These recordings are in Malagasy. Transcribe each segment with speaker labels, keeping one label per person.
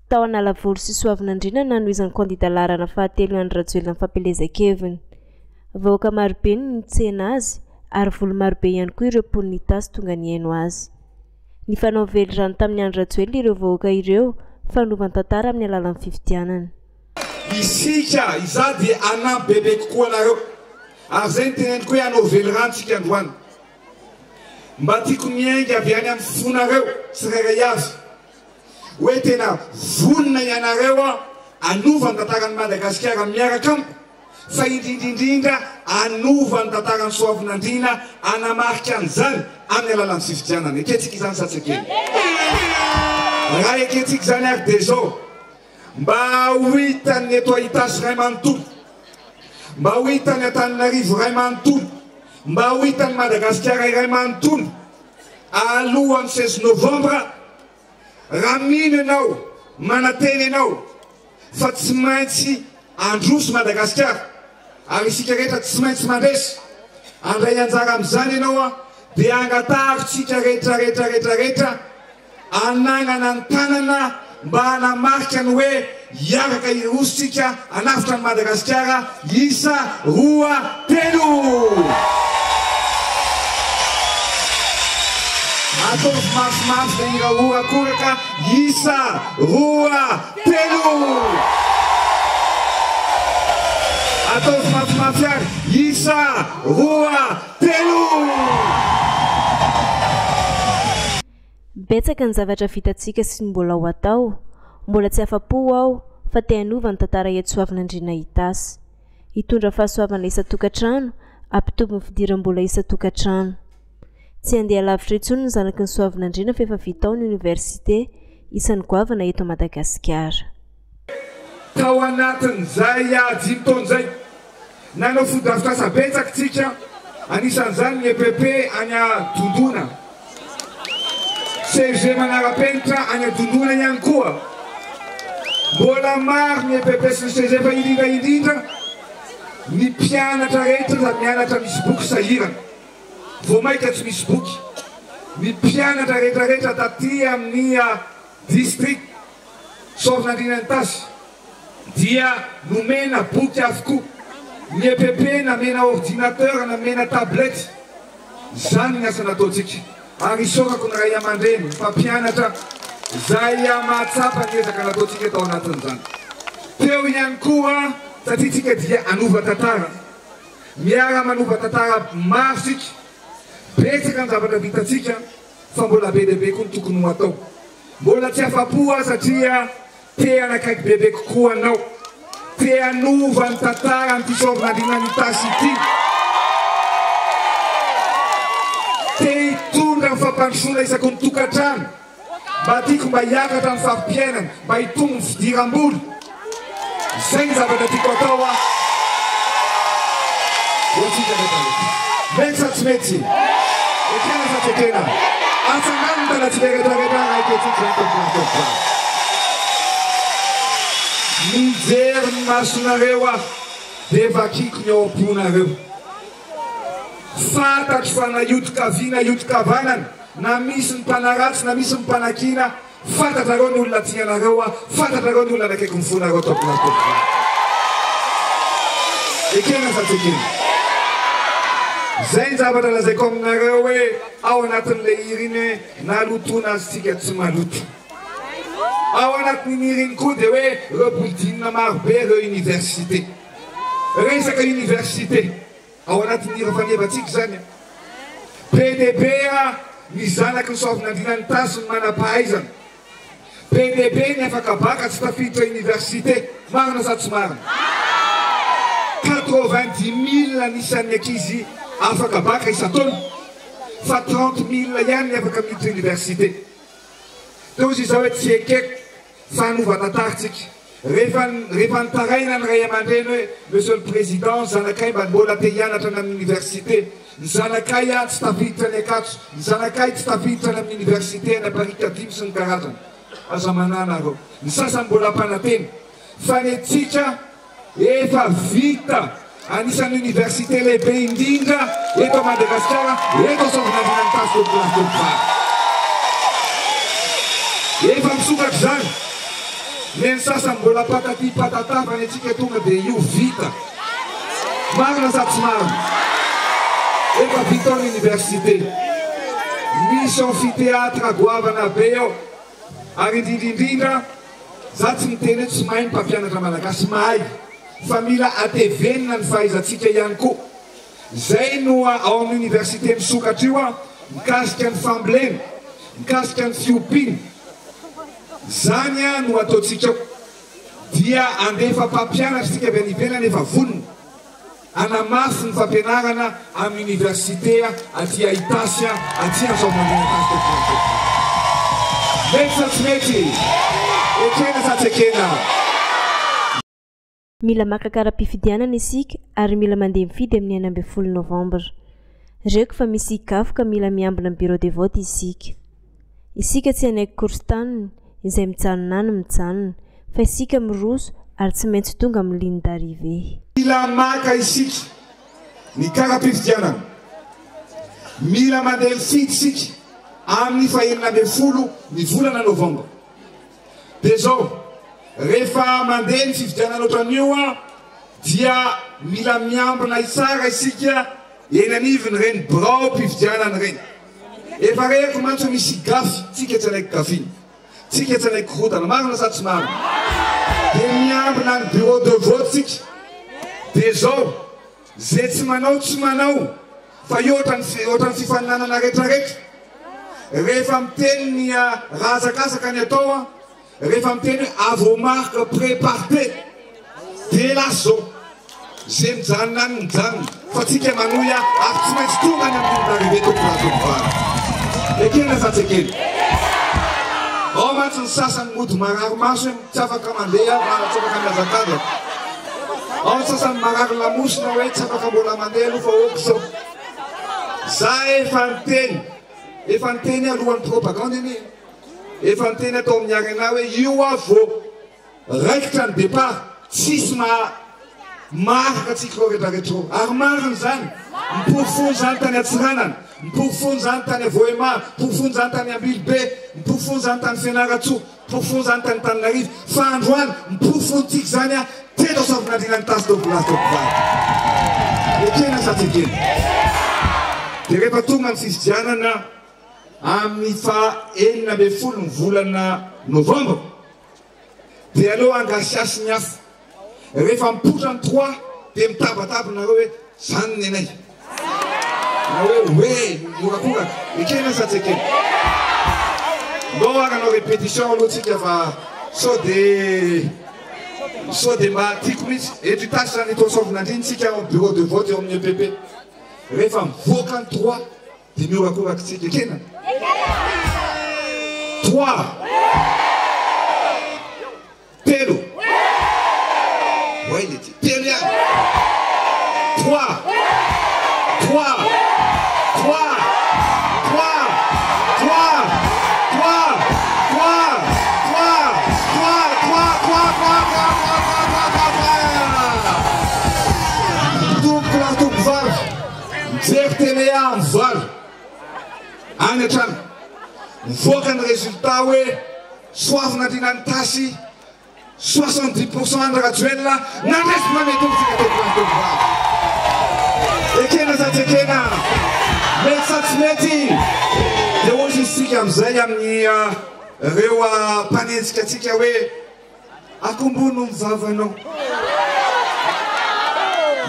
Speaker 1: Tao Analavory sy Soavinandriana nanohizan'ny kandidalarana fahatelo ny Rajoelina fampelezan-keviny. Vahoaka marobe ny nitsena azy ary volo marobe ihany koa ireo mponiny tasy tonga nihaino azy. Ny fanao vely rano tamin'ny andro Rajoelina ireo vahoaka ireo fanaovan-tantara amin'ny alalan'ny fifidianana.
Speaker 2: Isika iza dia anampy bebe kokoa anareo. Ary zay ny teneniko hoe anao vely rano tsika androany. Mba tiako miainga avy any amin'ny fonareo tsirairay avy. Hoe tena vonina ianareo anova ny tantaran'ny Madagasikara miaraka amiko. Fa indrindra anova ny tantaran'ny Soavinandriana anamarika an'izany amin'ny alalan'ny fifidianana. Eketsika izany satsakely. Raha eketsika izany ary dia zao. Mba ho hitan'ny eto Itasy ray manontolo. Mba ho hitan'ny Antananarivo ray manontolo. Mba ho hitan'ny Madagasikara iray manontolo. Alohan'ny 16 novembre. Raha mino ianao, manantena ianao, fa tsy maintsy androso Madagasikara. Ary isika rehetra tsy maintsy mandresy. Andray anjara amin'izany ianao dia angatahako tsika rehetra anagnana ny tanana mba hanamarika ny hoe hiaraka irositsika hanafitra ny Madagasikara isa 2-3. Ataovy mafimafy dia irahorakoraka isa 2-3. Ataovy mafimafy ary isa 2-3.
Speaker 1: Betsaka ny zavatra vitantsika sy mbola ho atao. Mbola tsy afa-po aho fa te hanova ny tantara eto Soavinandriana Itasy. Hitondra fahasoavana isan-tokantrano, ampitombo ny fidiram-bola isan-tokantrano. Tsy handeha lavitra intsony ny zanaky ny Soavinandriana fa efa vita ao ny université isan'ny goavana eto Madagasikara.
Speaker 2: Tao anatin'izay 10 taona zay nanao foto-drafitrasa betsaka tsika, anisan'izany ny EPP any Dondona. CG manara-penitra any Dondona ihany koa. Mbola maro ny EPP sy ny CG fa indrindra ny mpianatra rehetra sady mianatra misy boky sahirana. Vao maika tsy misy boky. Ny mpianatra rehetra taty amin'ny district Soavinandriana Itasy dia nomena boky avokoa. Ny EPP namena ordinateur, namena tablette. Zany ny asa nataontsika. Ary isokako ny ray aman-dreny, mpampianatra zay mahatsapa ny ezaka nataontsika tao anatin'izany. Teo ihany koa satria tsika dia anova tantara. Miara manova tantara maro tsika. Betsaka ny zavatra vitantsika fa mbola be dia be koa ny tokony ho atao. Mbola tsy afa-po satria te anakaiky bebe kokoa anao. Te hanova ny tantara ny Soavinandriana Itasy ity. Te hitondra ny fampandrosoana isaky ny tokantrano. Mba tiako mba hiakatra ny fampimpiainana, mba hitombo ny fidiram-bola. Zay ny zavatra tiako atao Mety sa tsy mety? Ekena sa tsy ekena? Antsangano tala tsy rehetrarehetra raha eketsika. Mijery ny masonareo dia vakiko ny ao am-ponareo. Fantatro fa na ioto-kaviana, ioto-kavanana, na misy ny mpanaratsy, na misy ny mpanakina, fantatrareo ny olona tianareo, fantatrareo ny olona nakaiky ny fonareo tao am-ponareo. Ekena sa tsy ekena? Zay ny zavatra lazaiko aminareo hoe ao anatin'ilay iriny hoe nalotona azy tsika tsy maloto. Ao anatin'ny iriny koa dia hoe rebolidinina marobe ireo université. Resaka université ao anatin'ny irafanevantsika zany. PDB ny zanaky ny Soavinandriana Itasy ny manam-pahaizana. PDB ny afaka baka tsy tafiditra université. Marina sa tsy marina? 90,000 nisan'ny ankizy afaka baka isan-taona. Fa 30,000 ihany ny afaka miditra université. Teo izy izao hoe tsy ekeko fa hanova tantaritsika. Rehefa nitaraina ny ray aman-dreny hoe Monsieur le Président, zanakay mba mbola te hianatra ny amin'ny université. Ny zanakay tsy tafiditra ny Ankatso, ny zanakay tsy tafiditra ny amin'ny université ny Amparikadimy sy ny karazany. Aza mananareo. Ny sasany mbola mpanantena. Fa ny antsika efa vita anisan'ny université lehibe indrindra eto Madagasikara, eto Soavinandriana Itasy eto Efa misokatra zany. Nen sasa mbola pataty patatavany atsika tonga dia io vita marina sa tsy marina efa vita ao l'université misy amphithéâtre goavana be ao ary indrindrindrindra za tsy miteny hoe tsy mahay ny mpampianatra malagasy mahay fa mila atevenina ny fahaizantsika ihany koa zay no ao amin'ny université misokatra io a mikasika ny fambolena mikasika ny fiompiana zany a no ataontsika dia andefa mpampianatra tsika avy any ivelany efa vonona anamafy ny fampianarana amin'ny université aty Itasy aty Antsovanganakasy mety sa tsy mety ekena sa tsy ekena.
Speaker 1: Mila makakara-pifidianana isika ary mila mandeha mifidy amin'ny 9 Novambra. Reko fa misy gafoka mila miambina amin'ny bureau de vote isika tsy anaiky korontaniny izay mijanona any mijanona fa isika miroso ary tsy maintsy tonga amin'ny ligne d'arrivée.
Speaker 2: Mila maka isika ny kara-pifidianana mila mandeha mifidy isika amin'ny 9 ny volana Novambra dia zao rehefa mandeha ny fifidianana ohatran'io a dia mila miambina tsara isika eny anivony reny birao mpifidianana reny efa reko mantsy misy gafy tsika tsy anaiky gafiny tsika tsy anaiky korotana marina sa tsy marina dia miambina ny bureau de vote tsika dia zao zay tsy manao fa ohatrany fifaninanana rehetrarehetra rehefa miteny ny razakasaka ny atao a rehefa miteny hoe à vos marques préparées dia lasy zao zay mijanona any mijanona fa tsika manoya ary tsy maintsy tonga any amin'ny d'arrivée tokoratovara ekena sa tsy ekena ao mantsy ny sasany mody marary maso hoe tsy afaka mandeha tsy afaka miazakazaka ao ny sasany marary lamosina hoe tsy afaka mbola mandeha aloha fa oky zao za efa niteny alohan'ny propagande iny efa niteny atao amin'ny arena hoe io a vo raikitra ny départ tsisy maraka atsika reo rehetrarehetra ary mariny zany mipofony zany tany Atsiranana mipofony zany tany Voema mipofony zany tany Ambilobe mipofony zany tany Fianaratsoa mipofony zany tany Tananarivo fa androany mipofony tsika zany a teto Antsovanadrina ny tasy tokolasy tokovary ekena sa tsy ekena dia rehefa tonga ny fifidianana amin'ny 9 ny volana Novambra dia aloha angasiasy ny hafa rehefa mipotra ny 3 dia mitabataba nareo hoe zany ny anay na hoe morakoraka ekena sa tsy ekena mbao aranao répétition aloha tsika fa so dia mba tiako mihitsy eto Itasy zany eto Antsovanadrina tsika bureau de vote eo amin'ny EPP rehefa mivoaka ny 3 dia miorakoraka tsika ekena 3 telo ouais telo ihany 3 any atrano mivoaka ny résultat hoe Soavinandriana ny Tasy 70% andrarajoelona nandresy mametomitsika tokoratovara ekena sa tsy ekena mety sa tsy mety dia ohatsy isika amin'izay amin'ny reo mpanenjika atsika hoe akombono mivavanao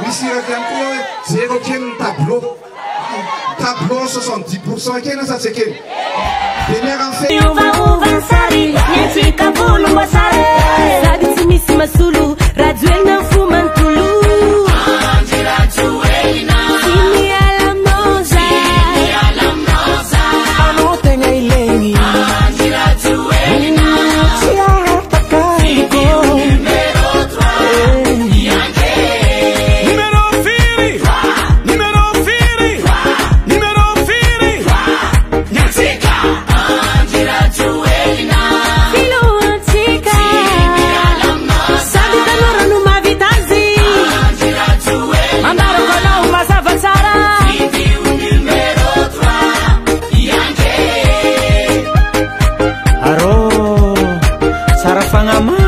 Speaker 2: misy raky ihany koa hoe zero kely ny tableau 70% ekena sa tsy ekena dia miara-mifeovaovansary nyatsika volomboasary sady tsy misy masolo rajoelina ny fo manontolo rajoelina simialamoza anao tegna ileny rajoelina Sarafanga